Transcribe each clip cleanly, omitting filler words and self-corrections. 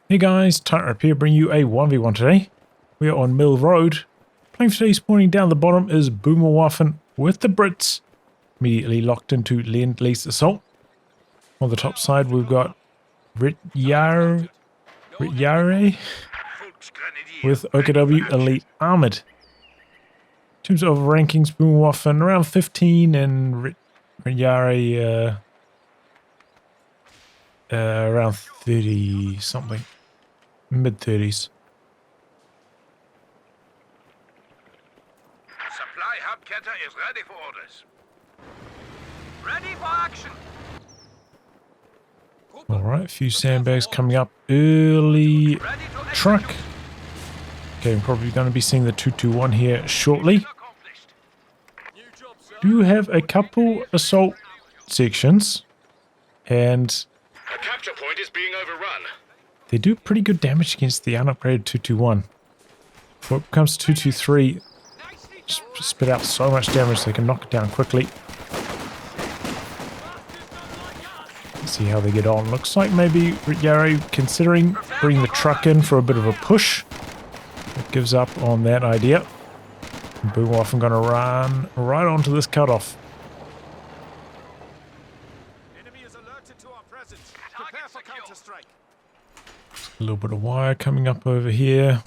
Hey guys, Tightrope here, bringing you a 1v1 today. We are on Mill Road. Playing for today, spawning down the bottom is Boomerwaffen with the Brits. Immediately locked into Lease assault. On the top side we've got Retyayre with OKW Elite Armored. In terms of rankings, Boomerwaffen around 15 and Retyayre around 30 something. Mid-30s. Supply hub cutter is ready for orders. Ready for action. Alright, a few sandbags coming up early. Truck. Okay, I'm probably going to be seeing the 221 here shortly. Do have a couple assault sections, and A capture point is being overrun. they do pretty good damage against the unupgraded 221. Before it comes to 223, just spit out so much damage they can knock it down quickly. Let's see how they get on. Looks like maybe Retyayre considering bringing the truck in for a bit of a push. It gives up on that idea. Boomerwaffen going to run right onto this cutoff. Enemy is alerted to our presence. Prepare for counter-strike. A little bit of wire coming up over here.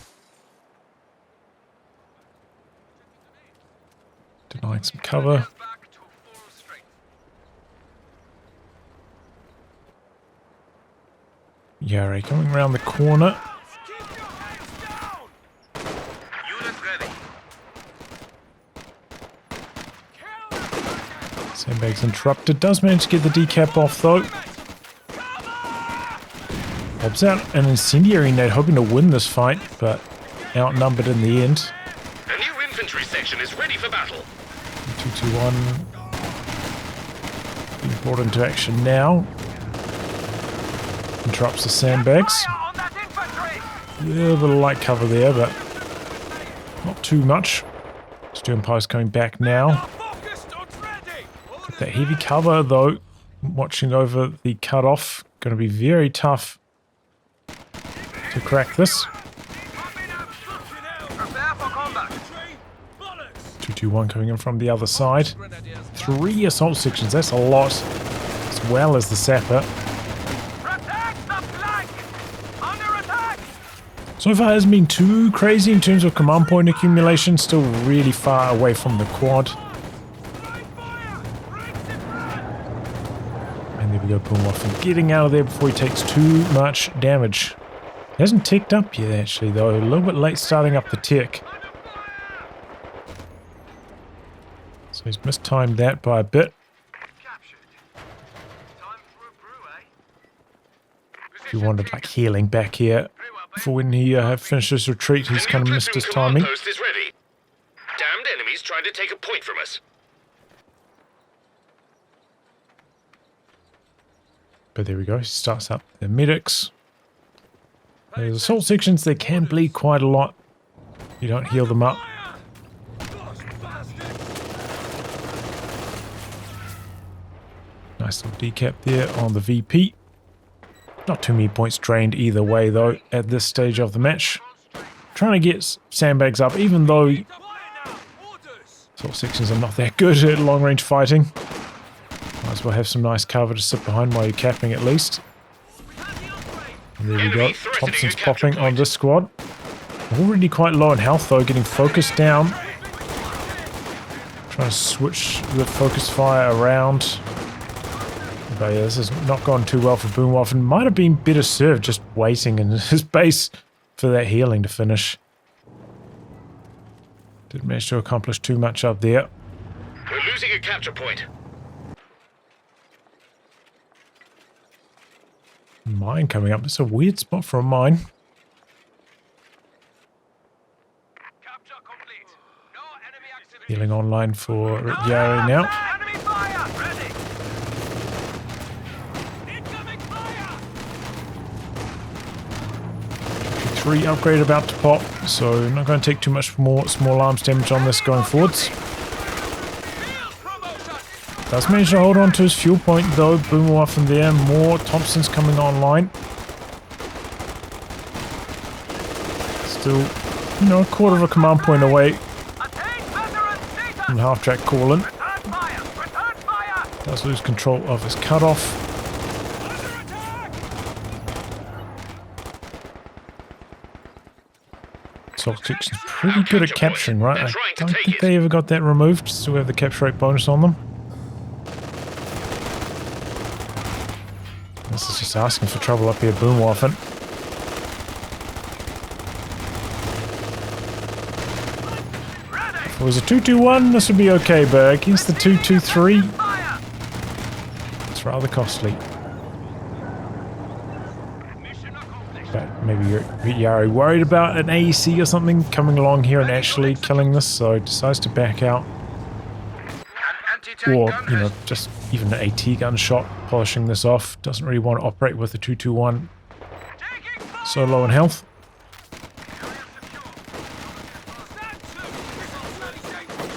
Denying some cover. Yari coming around the corner. Unit ready. Sandbags interrupted. Does manage to get the decap off though. Pops out an incendiary nade, hoping to win this fight, but outnumbered in the end. The new infantry section is ready for battle. 221 being brought into action now. Interrupts the sandbags. Fire on that infantry. Yeah, a bit of light cover there, but not too much. Sternpost coming back now. That heavy cover though, watching over the cutoff, going to be very tough to crack this. Prepare for combat. 221 coming in from the other side. 3 assault sections, that's a lot, as well as the sapper. Protect the flank. Under attack. So far hasn't been too crazy in terms of command point accumulation, still really far away from the quad. And there we go, Boomerwaffen getting out of there before he takes too much damage. He hasn't ticked up yet actually though, a little bit late starting up the tick. So he's mistimed that by a bit. Captured. Time for a brew, eh? He wanted like healing back here for when he finished his retreat. He's kind of missed his timing. Post is ready. Damned enemies trying to take a point from us. But there we go, he starts up the medics. There's assault sections, they can bleed quite a lot. You don't heal them up. Nice little decap there on the VP. Not too many points drained either way though at this stage of the match. Trying to get sandbags up even though assault sections are not that good at long range fighting. Might as well have some nice cover to sit behind while you're capping at least. And there we go, Thompson's popping on this squad. Already quite low in health though, getting focused down. Trying to switch the focus fire around. But yeah, this has not gone too well for Boomerwaffen. Might have been better served just waiting in his base for that healing to finish. Didn't manage to accomplish too much up there. We're losing a capture point. Mine coming up. It's a weird spot for a mine. Capture complete. No enemy activity. Healing online for Retyayre now. Enemy fire. Ready. Incoming fire. 3 upgrade about to pop, so not going to take too much more small arms damage on this going forwards. Does manage to hold on to his fuel point though. Boomerwaffen there. More Thompsons coming online. Still, you know, a quarter of a command point away from half-track calling. Does lose control of his cutoff. Assault section's pretty good at capturing, right? I don't think they ever got that removed. Still have the capture rate bonus on them. This is just asking for trouble up here, Boomerwaffen. If it was a 2-2-1, this would be okay, but against the 2-2-3, it's rather costly. But maybe Retyayre worried about an AEC or something coming along here and actually killing this, so decides to back out. Or, you know, just even an AT gun shot, polishing this off. Doesn't really want to operate with the 2-2-1. So low in health.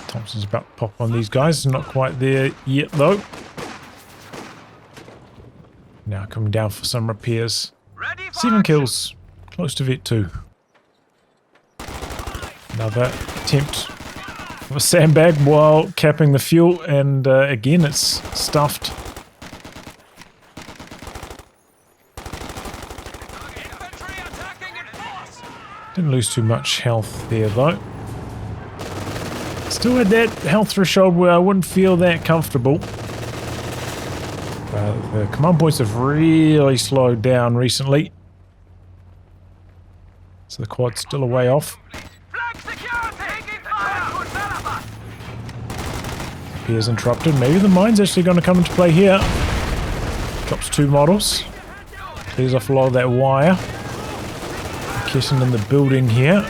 Thompson's about to pop on these guys. Not quite there yet, though. Now coming down for some repairs. 7 kills. Close to Vet 2. Another attempt of a sandbag while capping the fuel, and again it's stuffed. Didn't lose too much health there though. Still had that health threshold where I wouldn't feel that comfortable. The command points have really slowed down recently. So the quad's still a way off. Appears interrupted. Maybe the mine's actually going to come into play here. Drops 2 models. Clears off a lot of that wire. Kissing in the building here.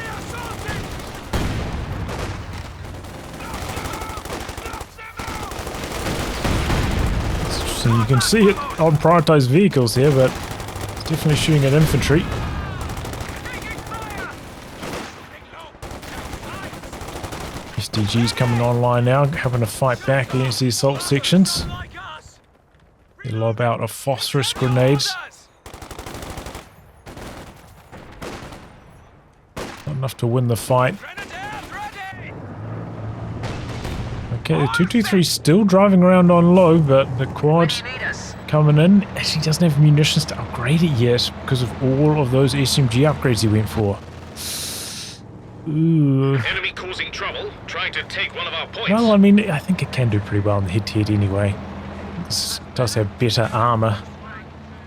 So you can see it on prioritized vehicles here, but it's definitely shooting at infantry. SDG's coming online now, having to fight back against the assault sections. They lob out a phosphorus grenades. Not enough to win the fight. Okay, the 223 still driving around on low, but the quad coming in. Actually doesn't have munitions to upgrade it yet because of all of those SMG upgrades he went for. Ooh. Enemy causing trouble, trying to take one of our points. Well, I mean, I think it can do pretty well in the head-to-head anyway. This does have better armor.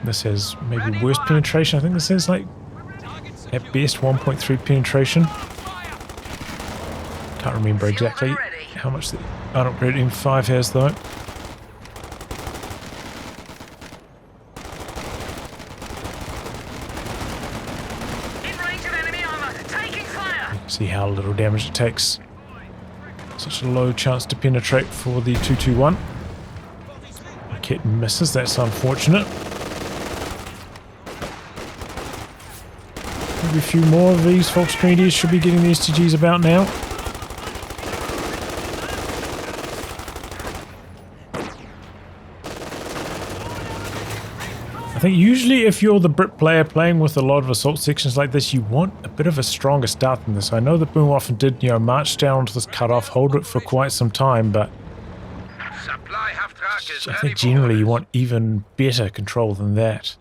This has maybe worse penetration. I think this has, like, at best 1.3 penetration. Can't remember exactly how much the unupgraded M5 has, though. See how little damage it takes. Such a low chance to penetrate for the 221. Kit misses, that's unfortunate. Maybe a few more of these Fox Grenadiers should be getting the STGs about now. I think usually if you're the Brit player playing with a lot of assault sections like this, you want a bit of a stronger start than this. I know that Boomerwaffen did, you know, march down to this cutoff, hold it for quite some time, but I think generally you want even better control than that.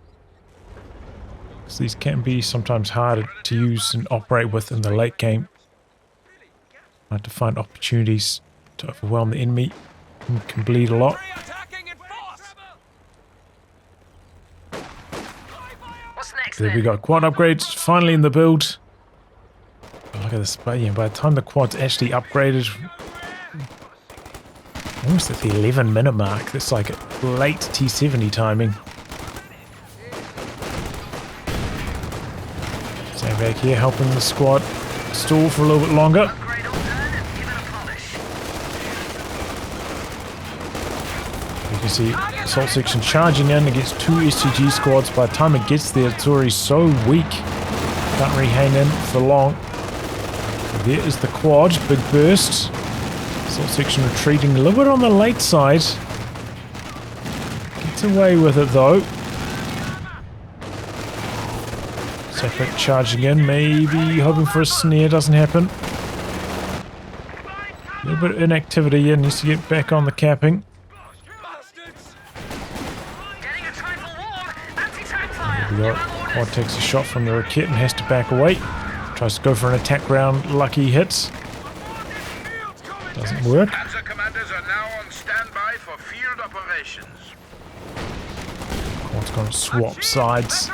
Because these can be sometimes harder to use and operate with in the late game. Hard to find opportunities to overwhelm the enemy and can bleed a lot. There we go, quad upgrades finally in the build. Oh, look at this, but yeah, by the time the quad's actually upgraded, almost at the 11-minute mark, that's like a late T70 timing. Stand back here, helping the squad stall for a little bit longer. You can see assault section charging in against 2 STG squads. By the time it gets there, it's already so weak. Can't really hang in for long. There is the quad, big burst. Assault section retreating a little bit on the late side. Gets away with it though. Separate charging in, maybe hoping for a snare, doesn't happen. A little bit of inactivity here, needs to get back on the capping. There we go. Quad takes a shot from the Rakit and has to back away. Tries to go for an attack round, lucky hits. Doesn't work. Panzer commanders are now on standby for field operations. Quad's going to swap sides.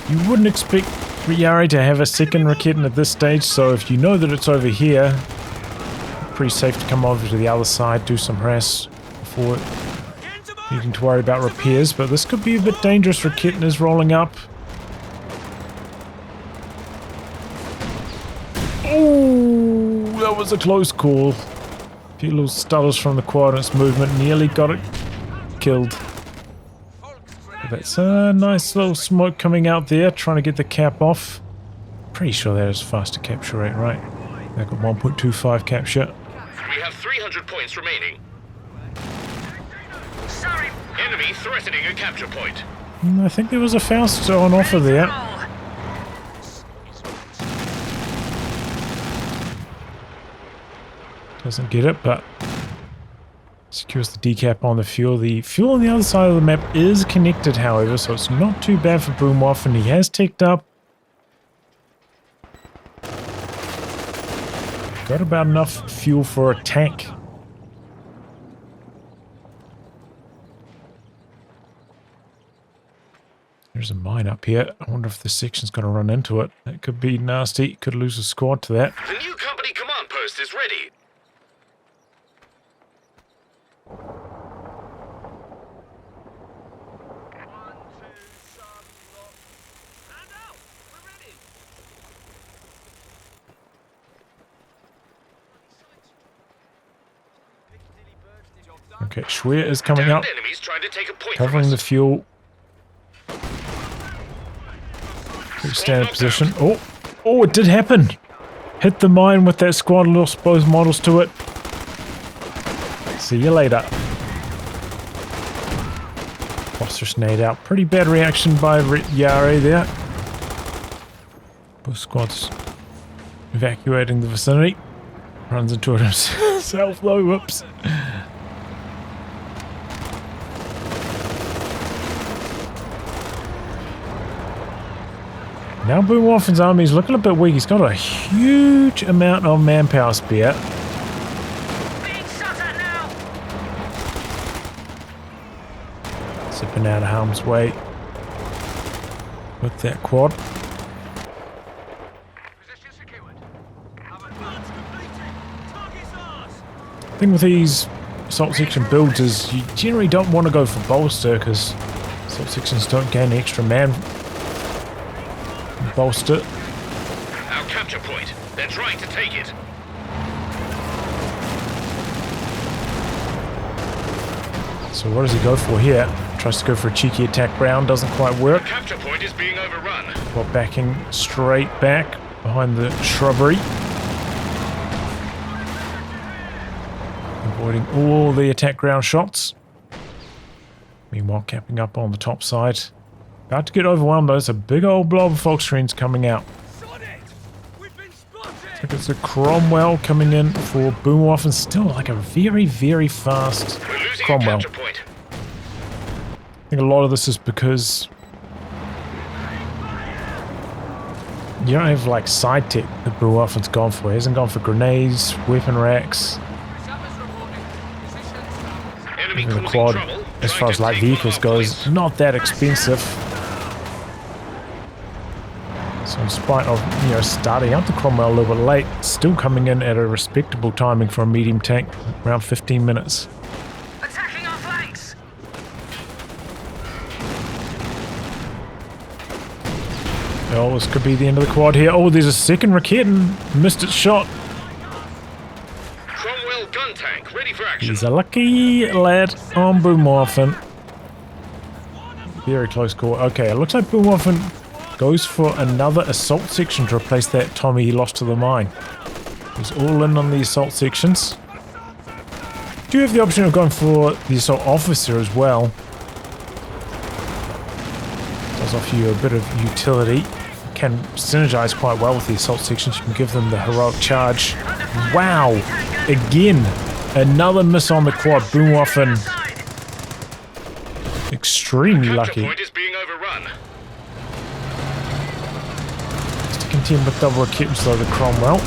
You wouldn't expect Retyayre to have a second Rakit at this stage, so if you know that it's over here, pretty safe to come over to the other side, do some harass before needing to worry about repairs, but this could be a bit dangerous. Rakit is rolling up. Oh, that was a close call. A few little stutters from the quad and its movement, nearly got it killed. That's a nice little smoke coming out there, trying to get the cap off. Pretty sure that is faster capture rate, right? They've got 1.25 capture. We have 300 points remaining. Enemy threatening a capture point. I think there was a Faust on offer there. Doesn't get it, but secures the decap on the fuel. The fuel on the other side of the map is connected, however, so it's not too bad for Boomerwaffen. He has ticked up. Got about enough fuel for a tank. There's a mine up here. I wonder if this section's going to run into it. That could be nasty. Could lose a squad to that. The new company command post is ready. Okay, Schwer is coming up, Enemies trying to take a point covering the fuel. Standard position. Oh, it did happen. Hit the mine with that squad, lost both models to it. See you later. Phosphorus nade out. Pretty bad reaction by Retyayre there. Both squads evacuating the vicinity. Runs into it himself though. Whoops. Now Boomerwaffen's army is looking a bit weak. He's got a huge amount of manpower spare. Zipping out of harm's way with that quad. The thing with these assault section builds is you generally don't want to go for bolster because assault sections don't gain extra man. Bolster. Our capture point. They're trying to take it. So what does he go for here? Tries to go for a cheeky attack round, doesn't quite work. The capture point is being overrun. While backing straight back behind the shrubbery. Avoiding all the attack ground shots. Meanwhile capping up on the top side. About to get overwhelmed though, there's a big old blob of fog screens coming out. I think it's a Cromwell coming in for Boomerwaffen. Still like a very, very fast Cromwell. I think a lot of this is because you don't have like side tech that Boomerwaffen's gone for. He hasn't gone for grenades, weapon racks. Even the quad, as far as light vehicles goes, not that expensive. So in spite of, starting out the Cromwell a little bit late, still coming in at a respectable timing for a medium tank, around 15 minutes. Attacking our flanks. Oh, this could be the end of the quad here. Oh, there's a second Rakit and missed its shot. Cromwell gun tank ready for action. He's a lucky lad on Boomerwaffen. Very close call. Okay, it looks like Boomerwaffen goes for another assault section to replace that Tommy he lost to the mine. He's all in on the assault sections. Do you have the option of going for the assault officer as well? Does offer you a bit of utility. can synergize quite well with the assault sections. You can give them the heroic charge. Wow! Again, another miss on the quad. Boomerwaffen. Extremely lucky. Point is being overrun. Just to contend with double equipments though, the Cromwell.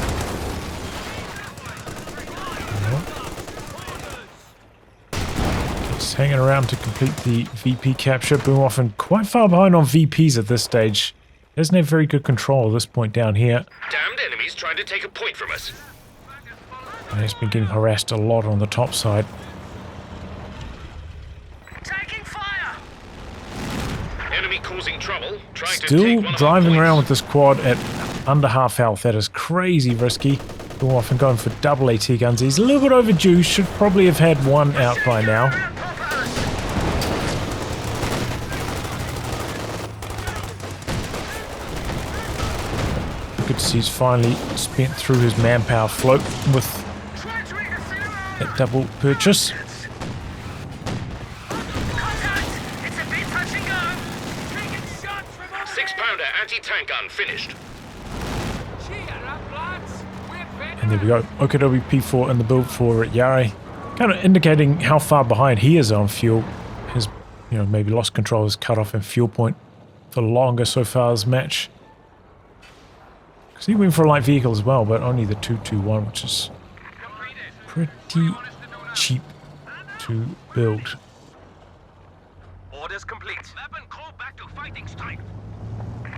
Just hanging around to complete the VP capture. Boomerwaffen quite far behind on VPs at this stage. Doesn't have very good control at this point down here. Damned enemies trying to take a point from us. And he's been getting harassed a lot on the top side. Taking fire. Enemy causing trouble. Trying to Still take one of our driving around with points. this quad at under half health. That is crazy risky. Boomerwaffen going for double AT guns. He's a little bit overdue. Should probably have had one out by now. Good to see he's finally spent through his manpower float with that double purchase. Contact. It's a bit touch and go. Taking shots from over 6-pounder anti-tank gun finished. And there we go. Okidobi P4 in the build for Retyayre. Kind of indicating how far behind he is on fuel. His, maybe lost control, his cut off and fuel point for longer so far this match. Because he went for a light vehicle as well, but only the 221, which is pretty cheap to build. Orders complete. Weapon call back to fighting strength.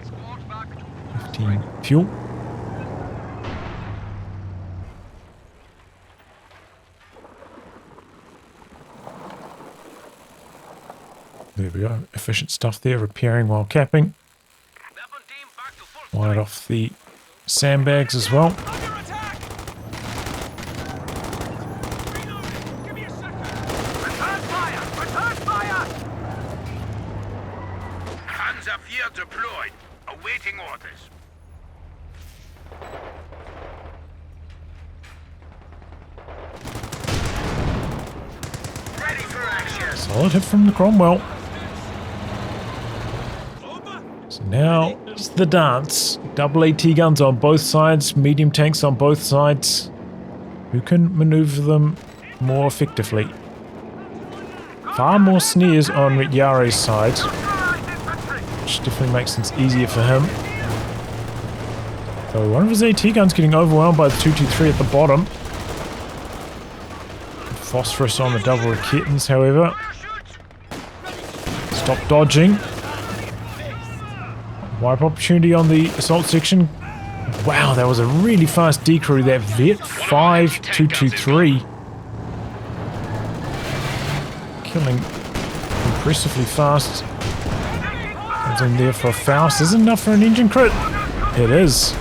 Squad back to 15 fuel. There we go. Efficient stuff there, repairing while capping. weapon team back to full Wired off the sandbags as well. under attack. Give me a second. Return fire! Return fire! Panzer IV deployed. Awaiting orders. Ready for action. Solid hit from the Cromwell. So now it's the dance. Double AT guns on both sides, medium tanks on both sides. Who can maneuver them more effectively? Far more sneers on Retyayre's side, which definitely makes things easier for him. So one of his AT guns getting overwhelmed by the 223 at the bottom. Phosphorus on the double Raketans, however. Stop dodging. Wipe opportunity on the assault section. Wow, that was a really fast decrew, that Vet 5223. Killing impressively fast. Comes in there for a Faust. Is it enough for an engine crit? It is.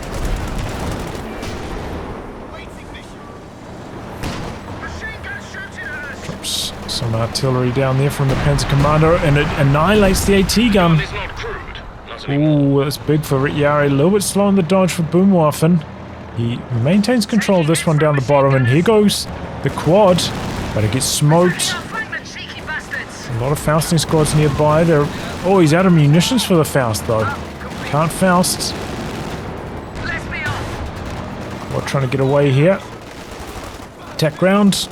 Drops some artillery down there from the Panzer Commander, and it annihilates the AT gun. It's not crude. Not anymore. Ooh, that's big for Retyayre. A little bit slow on the dodge for Boomerwaffen. He maintains control of this one down the bottom, and here goes the quad, but it gets smoked. A lot of Fausting squads nearby. Oh, he's out of munitions for the Faust, though. Can't Faust. We're trying to get away here. Attack ground.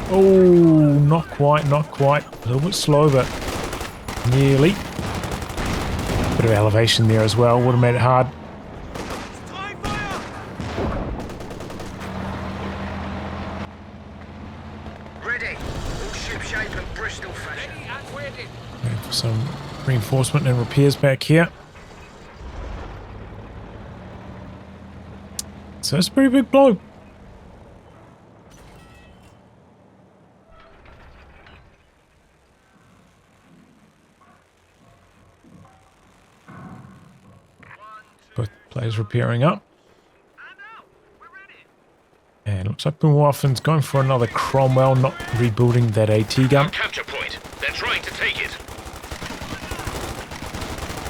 Oh, not quite, not quite. A little bit slow, but nearly. Bit of elevation there as well. Would have made it hard. Ready. All ship shape and Bristol fashion. Waiting for some reinforcement and repairs back here. So it's a pretty big blow. Both players repairing up. And looks like Boomerwaffen's going for another Cromwell, not rebuilding that AT gun. Capture point. They're trying to take it.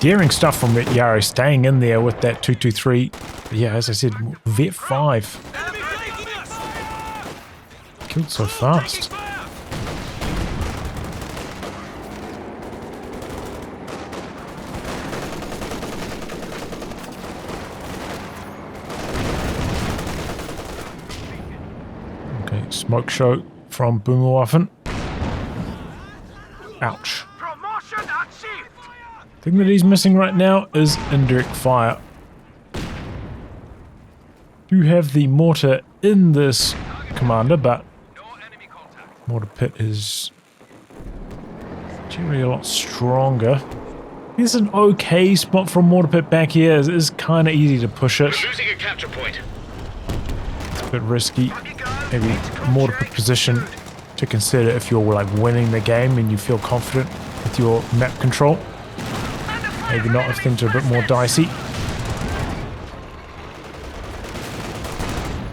Daring stuff from Retyayre, staying in there with that 223. But yeah, as I said, Vet 5. Killed so fast. Smoke show from Boomerwaffen. Ouch. Promotion achieved. Thing that he's missing right now is indirect fire. You have the mortar in this commander, but No enemy contact. mortar pit is generally a lot stronger. It's an okay spot for a mortar pit back here. It is kind of easy to push it. We're losing a capture point. It's a bit risky. Maybe a mortar pit position to consider if you're like winning the game and you feel confident with your map control. Maybe not if things are a bit more dicey.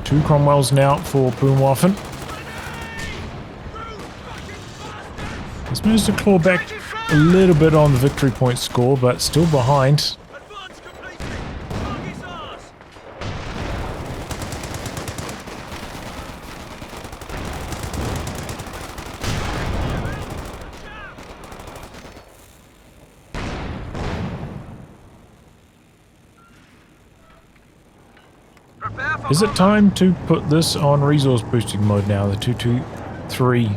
2 Cromwells now for Boomerwaffen. He's managed to claw back a little bit on the victory point score, but still behind. Advance completed. Target's ours. Prepare for Is it time to put this on resource boosting mode now, the 223?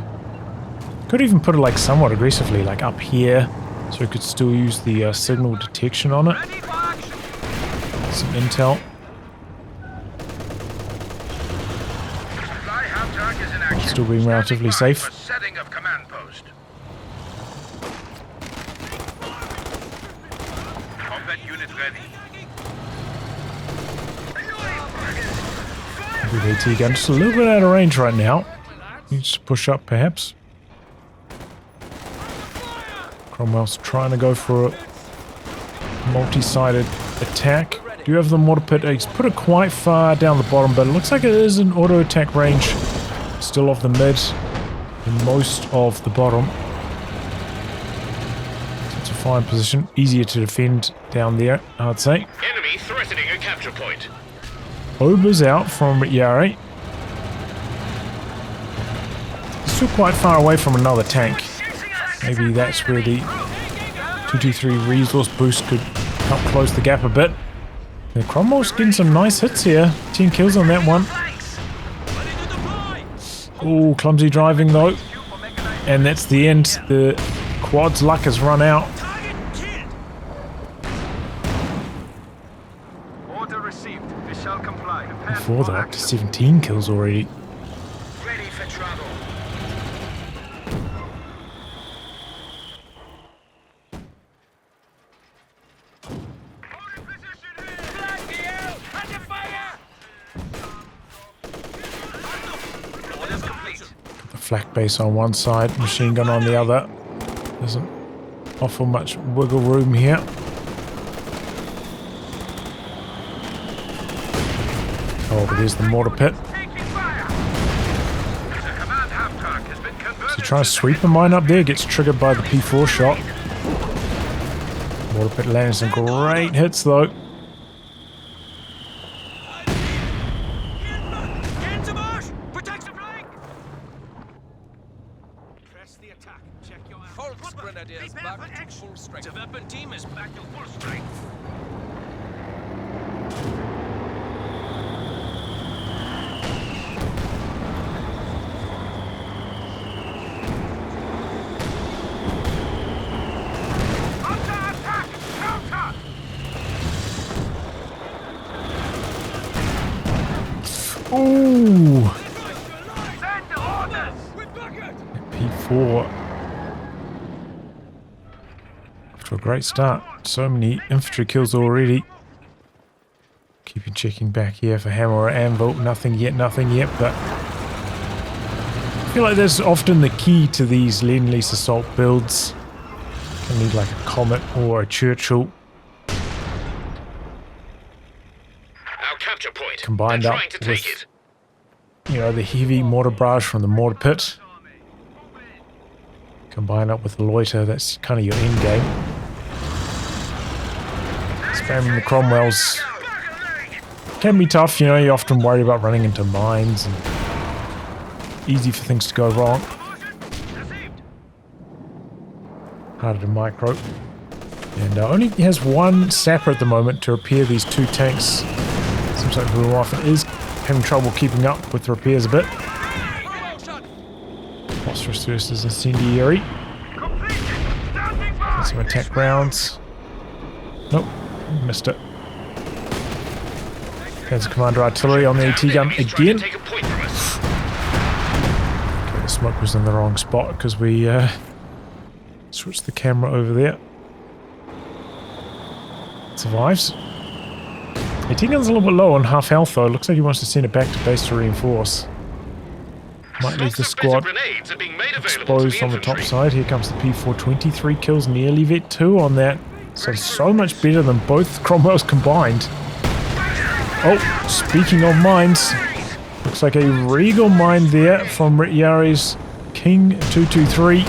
Could even put it like somewhat aggressively, like up here, so we could still use the signal detection on it. ready for action. Some intel. Supply half track is in action. Still being relatively Standing by safe. for setting of command post. Combat unit ready. With AT gun just a little bit out of range right now. Needs to push up perhaps. Cromwell's trying to go for a multi-sided attack. Do you have the mortar pit? He's put it quite far down the bottom, but it looks like it is in auto attack range. Still off the mid and most of the bottom. So it's a fine position. Easier to defend down there, I'd say. Enemy threatening a capture point. Ober's out from Retyayre. Still quite far away from another tank. Maybe that's where the 223 resource boost could help close the gap a bit. And Cromwell's getting some nice hits here. 10 kills on that one. Oh, clumsy driving though. And that's the end. The quad's luck has run out. Order received. We shall comply. Prepare Before for they're up to action. 17 kills already. Ready for travel. Orders complete. The flak base on one side, machine gun on the other. Doesn't offer much wiggle room here. Oh, but there's the mortar pit. Taking fire. The command half track has been converted. So trying to sweep a mine up there, gets triggered by the P4 shot. Mortar pit landing some great hits though. Get to marsh. Protect the flank. Press the attack. Check your Volksgrenadiers back to full strength. The weapon team is back to full strength. Counter-attack! Counter! Ooh, Send orders! P4. After a great start. So many infantry kills already. Keeping checking back here for hammer or anvil. Nothing yet, but I feel like that's often the key to these Lease assault builds. You need like a Comet or a Churchill Our capture point. combined They're up trying to take with, it. you know, the heavy mortar barrage from the mortar pit. Combined up with the loiter, that's kind of your end game. Spamming the Cromwells can be tough, you know, you're often worried about running into mines and easy for things to go wrong. Harder to micro. And only has one sapper at the moment to repair these 2 tanks. Seems like Boomerwaffen is having trouble keeping up with the repairs a bit. Phosphorus versus incendiary. Get some attack rounds. Nope, missed it. There's Commander Artillery on the AT gun again. Take a point from us. Okay, the smoke was in the wrong spot because we switched the camera over there. Survives. AT gun's a little bit low on half health though. Looks like he wants to send it back to base to reinforce. Might leave the squad Grenades are being made available to exposed on the top infantry. side. Here comes the P420. 3 kills, nearly vet 2 on that. So much better than both Cromwells combined. Oh, speaking of mines, looks like a Regal mine there from Retyayre's King 223.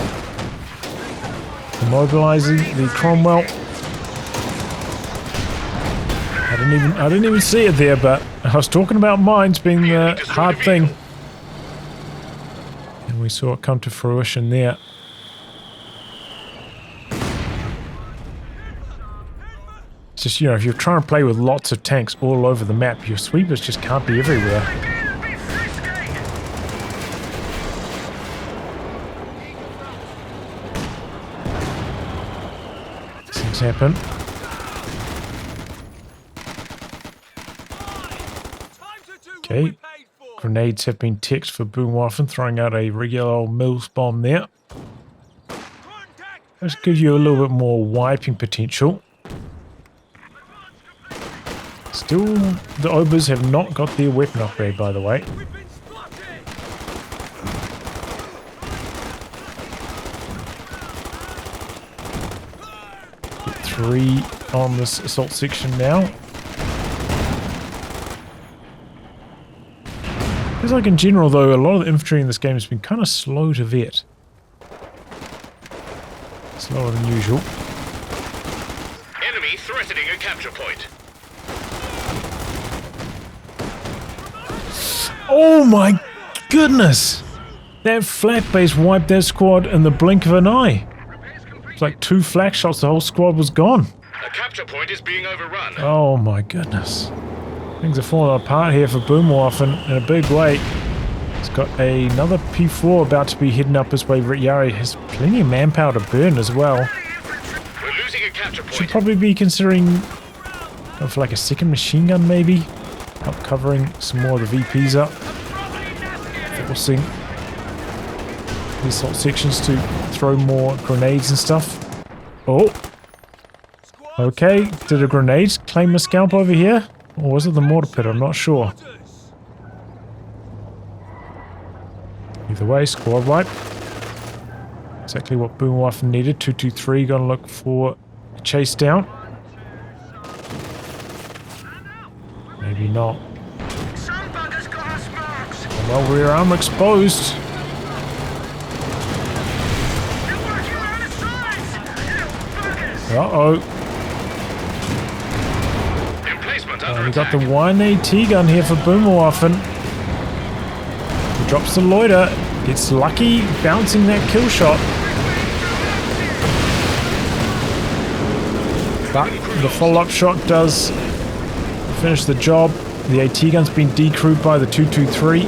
Immobilizing the Cromwell. I didn't even see it there, but I was talking about mines being the hard thing. And we saw it come to fruition there. It's just, you know, if you're trying to play with lots of tanks all over the map, your sweepers just can't be everywhere. Things happen. Okay. Grenades have been teched for Boomerwaffen, throwing out a regular old Mills bomb there. This gives you a little bit more wiping potential. Still, the Obers have not got their weapon upgrade, by the way. Get 3 on this assault section now. Feels like in general, though, a lot of the infantry in this game has been kind of slow to vet. Slower than usual. Enemy threatening a capture point. Oh my goodness! That flak base wiped that squad in the blink of an eye. It's like 2 flak shots, the whole squad was gone. A capture point is being overrun. Oh my goodness. Things are falling apart here for Boomerwaffen in a big way. He's got another P4 about to be heading up his way. Retyayre has plenty of manpower to burn as well. We're losing a capture point. Should probably be considering going for like a second machine gun maybe. Help covering some more of the VPs up. Forcing the assault sections to throw more grenades and stuff. Oh. Okay, did a grenade claim a scalp over here? Or was it the mortar pit? I'm not sure. Either way, squad wipe. Exactly what Boomerwaffen needed. 223 gonna look for a chase down. Maybe not. Some buggers got us marks. Well, rear arm exposed. They're working around the sides. Little buggers. Uh-oh. Emplacement under We got attack. the 1 AT gun here for Boomerwaffen. He drops the loiter. Gets lucky bouncing that kill shot. But the follow-up shot does finish the job. The AT gun's been decrewed by the 223.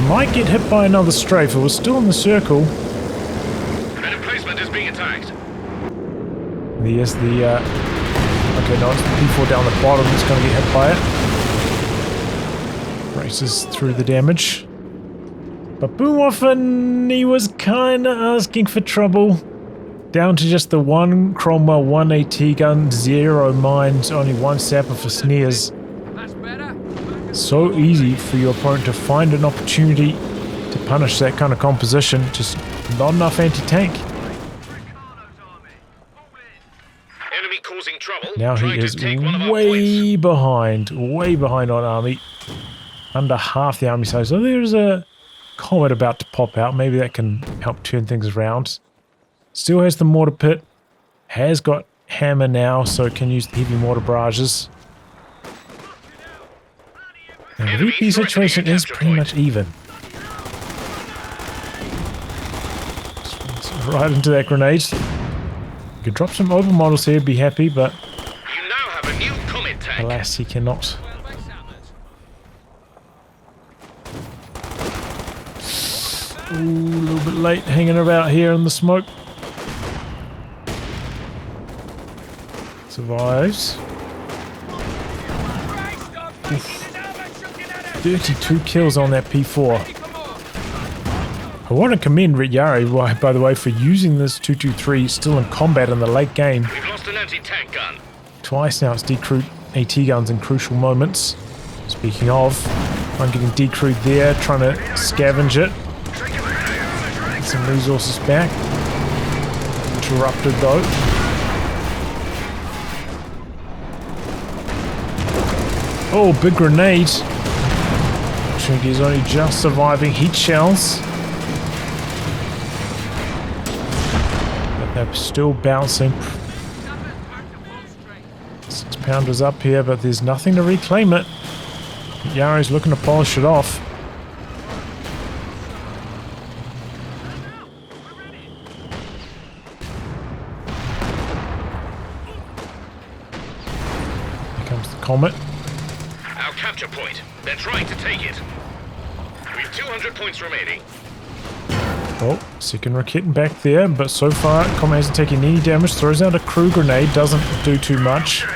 Might get hit by another strafe. It was still in the circle. An emplacement is being attacked. There's the okay, no, it's the P4 down the bottom that's going to get hit by it. Races through the damage. But Boomerwaffen, he was kind of asking for trouble. Down to just the 1 Cromwell, 1 AT gun, 0 mines, only 1 sapper for snares. That's better. So easy for your opponent to find an opportunity to punish that kind of composition. Just not enough anti-tank. Enemy causing trouble. Now Trying he to is take one of our way behind on army. Under half the army size. So there's a comet about to pop out. Maybe that can help turn things around. Still has the mortar pit. Has got hammer now, so it can use the heavy mortar barrages. And the VP situation is pretty much even. Right into that grenade. You could drop some over models here, be happy, but You now have a new comet tank. alas, he cannot. Ooh, a little bit late hanging about here in the smoke. Survives. 32 kills on that P4. I want to commend Retyayre, by the way, for using this 223 still in combat in the late game. We've lost an anti-tank gun. Twice now it's decrewed AT guns in crucial moments. Speaking of, I'm getting decrewed there, trying to scavenge it. Get some resources back. Interrupted though. Oh, big grenade. Fortunately, he's only just surviving heat shells. But they're still bouncing. 6-pounders up here, but there's nothing to reclaim it. Yari's looking to polish it off. Here comes the Comet. Our capture point. They're trying to take it. We've 200 points remaining. Oh, second rocket back there, but so far Comet hasn't taken any damage. Throws out a crew grenade, doesn't do too much.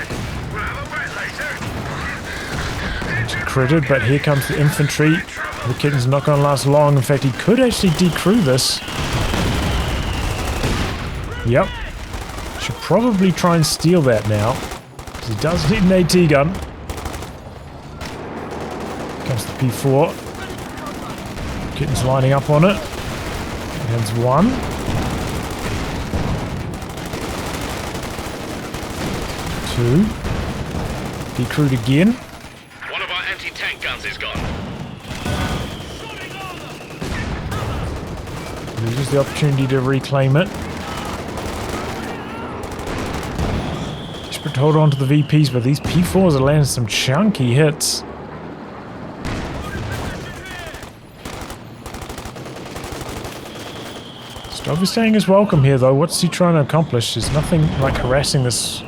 Critted, but here comes the infantry. The kitten's not going to last long. In fact, he could actually decrew this. Yep. Should probably try and steal that now, because he does need an AT gun. Comes the P4. Kitten's lining up on it. Hands one. Two. Decrewed again. One of our anti-tank guns is gone. Loses the opportunity to reclaim it. Desperate to hold on to the VPs, but these P4s are landing some chunky hits. Overstaying is welcome here, though. What's he trying to accomplish? There's nothing like harassing this.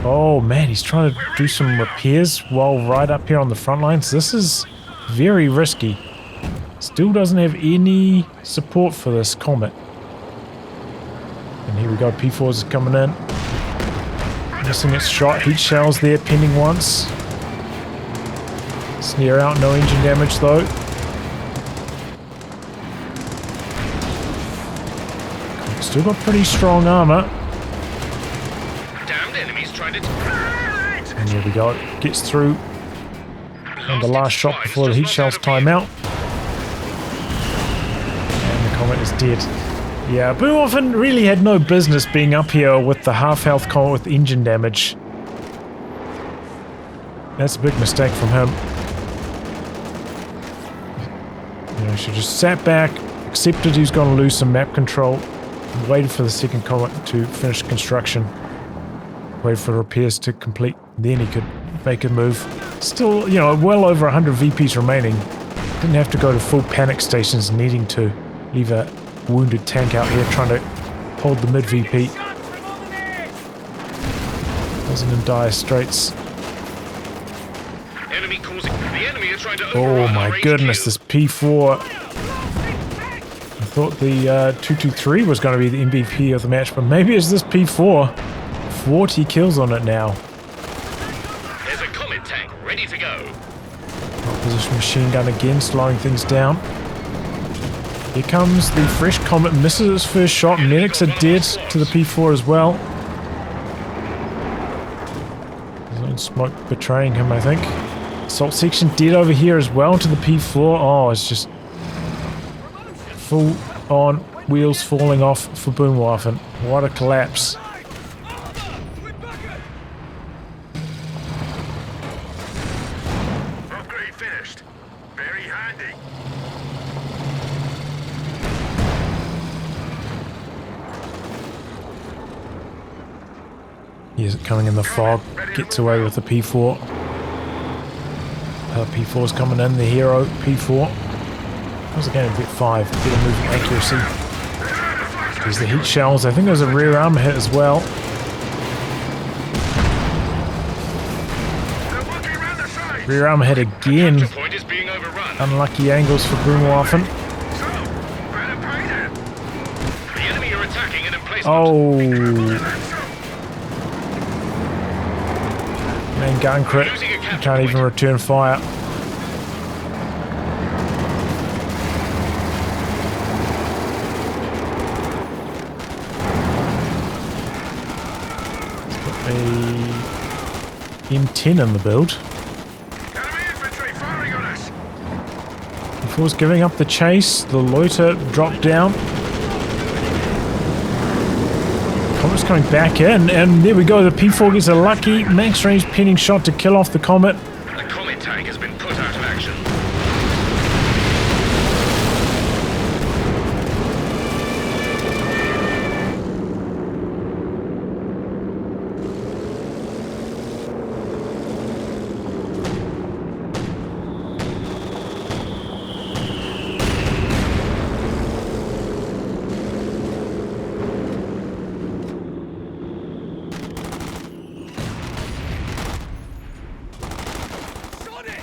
Oh man, he's trying to do some repairs while right up here on the front lines. This is very risky. Still doesn't have any support for this Comet. And here we go, P4s coming in. Missing its shot. Heat shells there, pending once. Snare out, no engine damage though. Still got pretty strong armor. Damned enemies trying to... And here we go. It gets through. And the last shot before the heat shells time out. And the Comet is dead. Yeah, Boomerwaffen really had no business being up here with the half-health Comet with engine damage. That's a big mistake from him. You know, he should just sat back, accepted he was going to lose some map control, waited for the second Comet to finish construction, waited for repairs to complete, then he could make a move. Still, you know, well over 100 VPs remaining. Didn't have to go to full panic stations needing to leave a wounded tank out here trying to hold the mid VP. Wasn't in dire straits. Enemy causing... The enemy are trying to Oh my goodness, this P4... I thought the 223 was going to be the MVP of the match, but maybe it's this P4. 40 kills on it now. There's a Comet tank ready to go. Opposition machine gun again, slowing things down. Here comes the fresh Comet, misses its first shot. Medics are dead to the P4 as well. His own smoke betraying him, I think. Assault section dead over here as well to the P4. Oh, it's just full on wheels falling off for Boomerwaffen. What a collapse. Upgrade finished. Very handy. Here's it coming in the fog. Gets away with the P4. P4's coming in, the hero P4. How's the game? Bit 5. Better moving accuracy. There's the heat shells. I think there's a rear armor hit as well. They're looking around the side. Rear armor hit again. Capture point is being overrun. Unlucky angles for Boomerwaffen. So, where the painter? The enemy are attacking an emplacement. Oh, That's so. main gun crit. Losing a capture Can't even point. return fire. A M10 in the build. Enemy infantry firing on us. Before giving up the chase, the loiter dropped down. Comet's coming back in, and there we go. The P4 gets a lucky max range pinning shot to kill off the Comet. The Comet tank has been put out of action.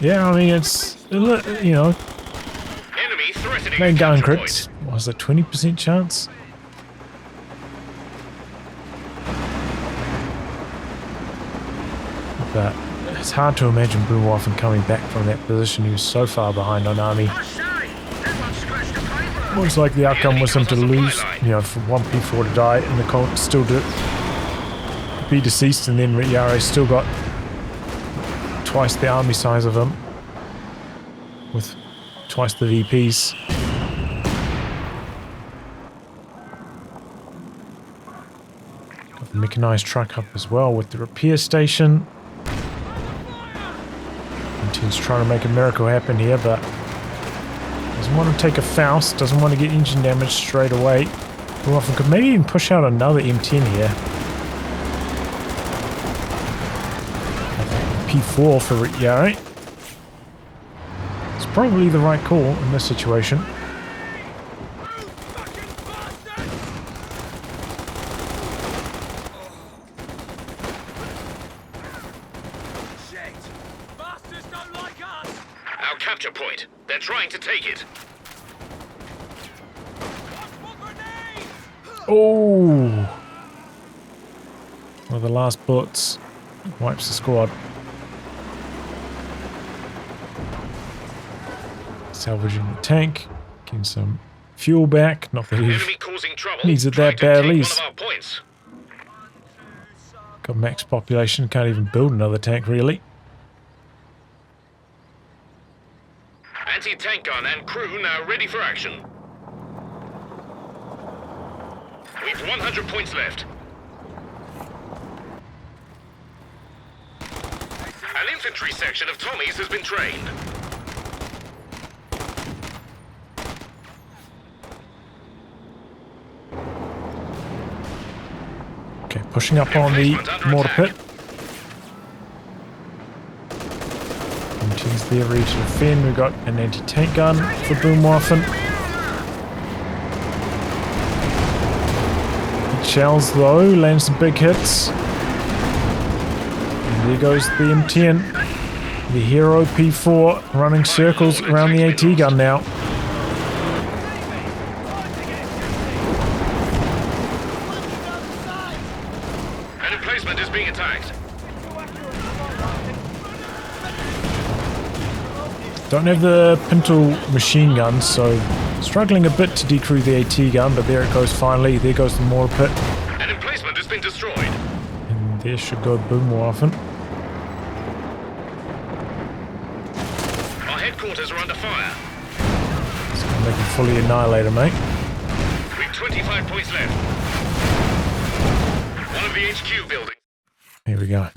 Yeah, I mean, it's, you know, Enemy threatening main a gun capture crits. What was it, 20% chance? But it's hard to imagine Boomerwaffen coming back from that position. He was so far behind on Army. I say, everyone scratched the paper. Most likely the outcome was him to lose, you know, for one P4 to die, and the Colt still to be deceased, and then Retyayre still got twice the army size of him, with twice the VPs. Got the mechanized truck up as well with the repair station. He's trying to make a miracle happen here, but doesn't want to take a Faust, doesn't want to get engine damage straight away. Boomerwaffen could maybe even push out another M10 here. P4 for Retyayre. It's probably the right call in this situation. Shit! Bastards don't like us! Our capture point. They're trying to take it. Watch for grenades! Oh! One of the last bullets wipes the squad. Salvaging the tank, getting some fuel back. Not that he Enemy causing trouble. needs it Trying that to take badly. one of our points. Got max population, can't even build another tank really. Anti-tank gun and crew now ready for action. We've 100 points left. An infantry section of Tommies has been trained. Okay, pushing up on the mortar pit. MT's there ready to defend. We've got an anti-tank gun for Boomerwaffen. Shells though, lands some big hits. And there goes the M10. The hero P4 running circles around the AT gun now. An emplacement is being attacked. Don't have the pintle machine gun, so struggling a bit to decrew the AT gun, but there it goes finally. There goes the mortar pit. An emplacement has been destroyed. And there should go Boomerwaffen. Our headquarters are under fire. It's gonna make him fully annihilate him, mate. We've 25 points left. One of the HQ buildings. Here we go.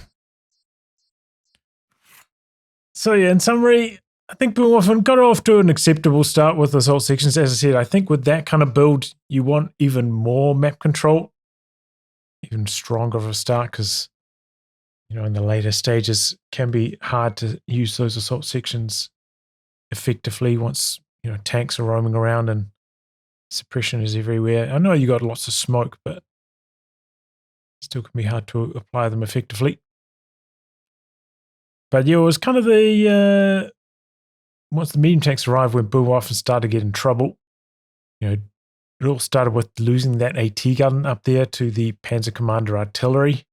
So yeah, in summary, I think Boomerwaffen got off to an acceptable start with assault sections. As I said, I think with that kind of build, you want even more map control, even stronger of a start, because, you know, in the later stages, it can be hard to use those assault sections effectively once, you know, tanks are roaming around and suppression is everywhere. I know you got lots of smoke, but still can be hard to apply them effectively. But yeah, it was kind of the once the medium tanks arrived when Boomerwaffen started to get in trouble. You know, it all started with losing that AT gun up there to the Panzer Commander artillery.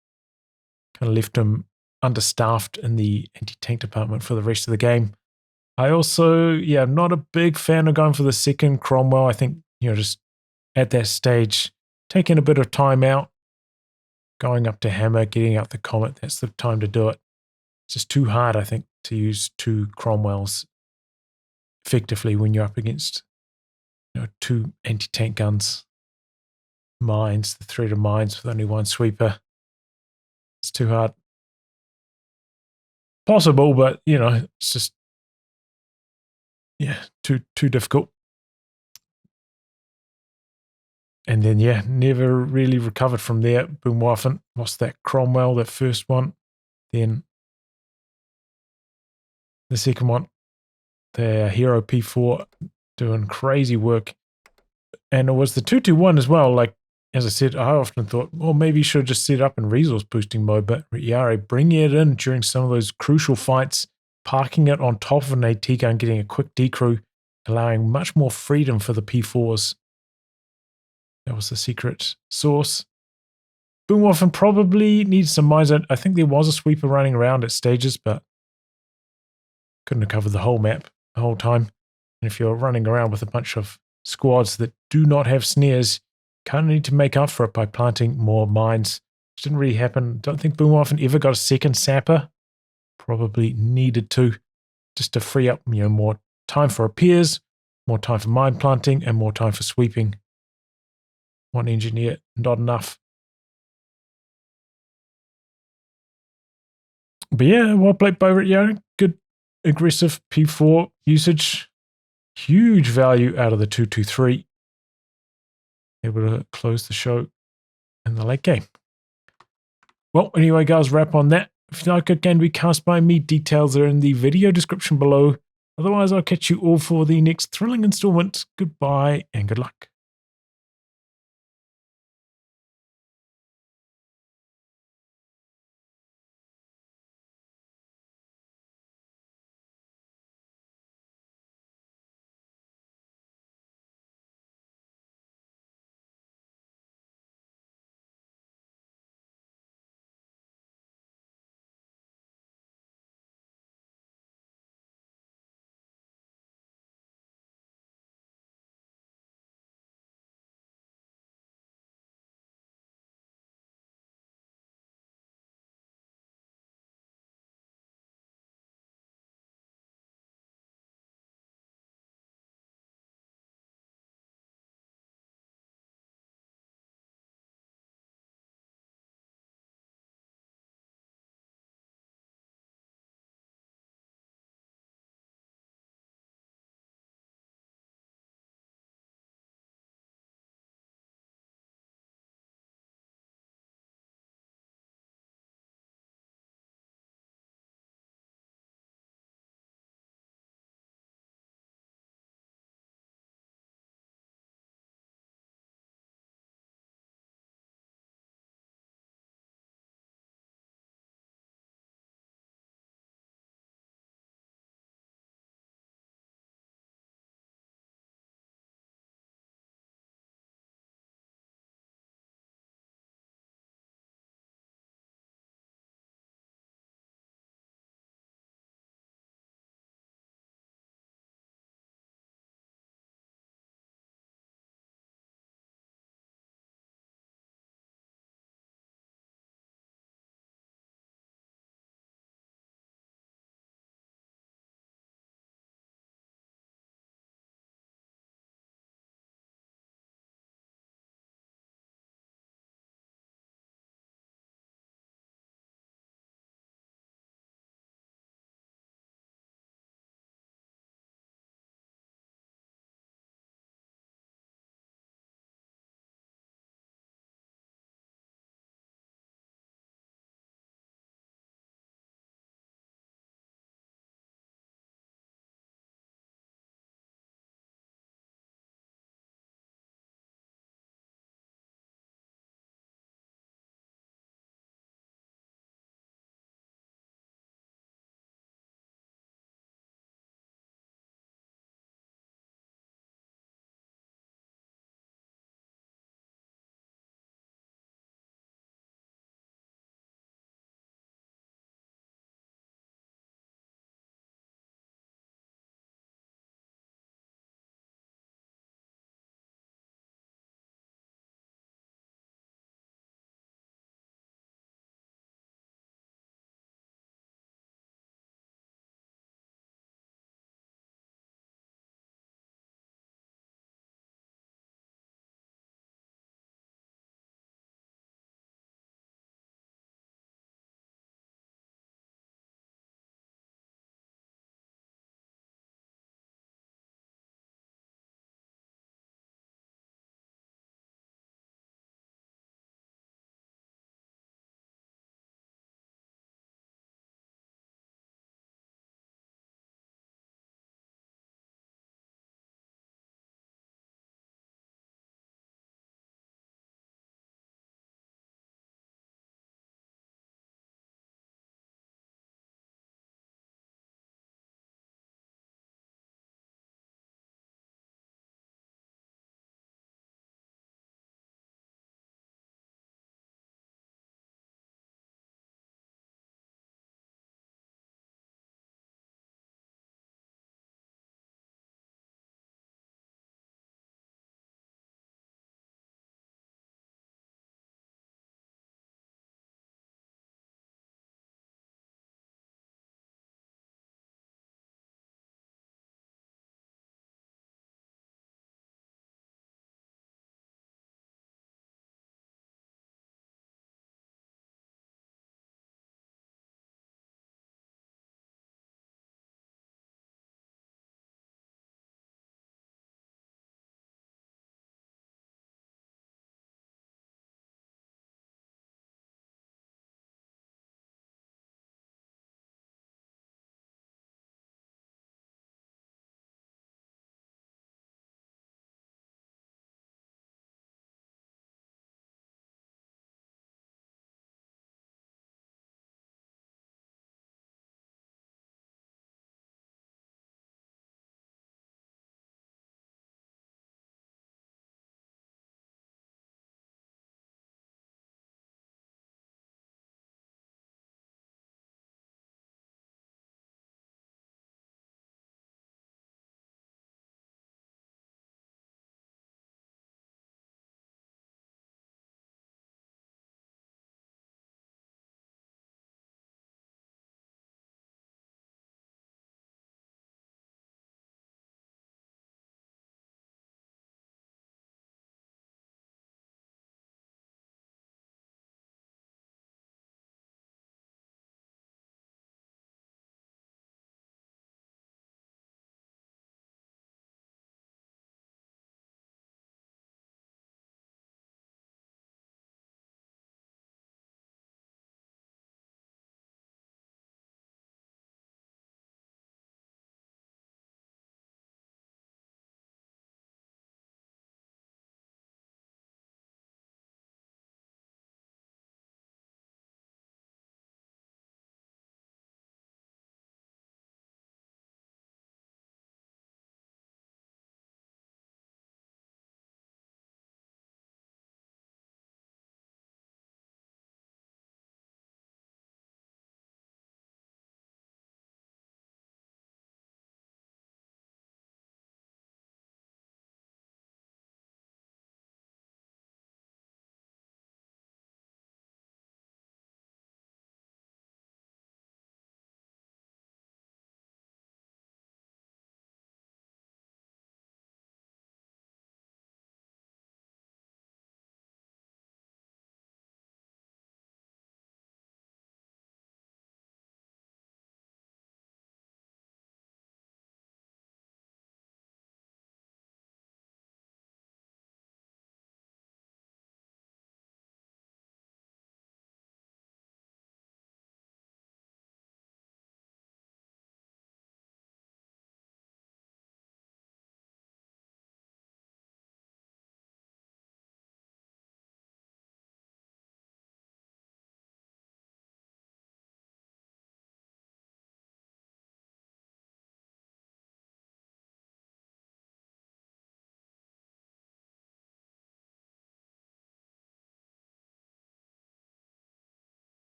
Kind of left him understaffed in the anti-tank department for the rest of the game. I also, yeah, not a big fan of going for the second Cromwell. I think, you know, just at that stage, taking a bit of time out, going up to Hammer, getting out the Comet, that's the time to do it. It's just too hard, I think, to use two Cromwells effectively when you're up against, you know, two anti-tank guns. Mines, the threat of mines with only one sweeper. It's too hard. Possible, but, you know, it's just, yeah, too difficult. And then, yeah, never really recovered from there. Boomerwaffen lost that Cromwell, that first one. Then the second one, the Hero P4 doing crazy work. And it was the 221 as well. Like, as I said, I often thought, well, maybe you should just set it up in resource boosting mode. But Retyayre bringing it in during some of those crucial fights, parking it on top of an AT gun, getting a quick decrew, allowing much more freedom for the P4s. That was the secret source. Boomerwaffen probably needs some mines. I think there was a sweeper running around at stages, but couldn't have covered the whole map the whole time. And if you're running around with a bunch of squads that do not have snares, kind of need to make up for it by planting more mines. Which didn't really happen. Don't think Boomerwaffen ever got a second sapper. Probably needed to, just to free up, you know, more time for repairs, more time for mine planting, and more time for sweeping. One engineer, not enough. But yeah, well played by Retyayre. Good aggressive P4 usage. Huge value out of the 223. Able to close the show in the late game. Well, anyway, guys, wrap on that. If you like it, can be cast by me. Details are in the video description below. Otherwise, I'll catch you all for the next thrilling installment. Goodbye and good luck.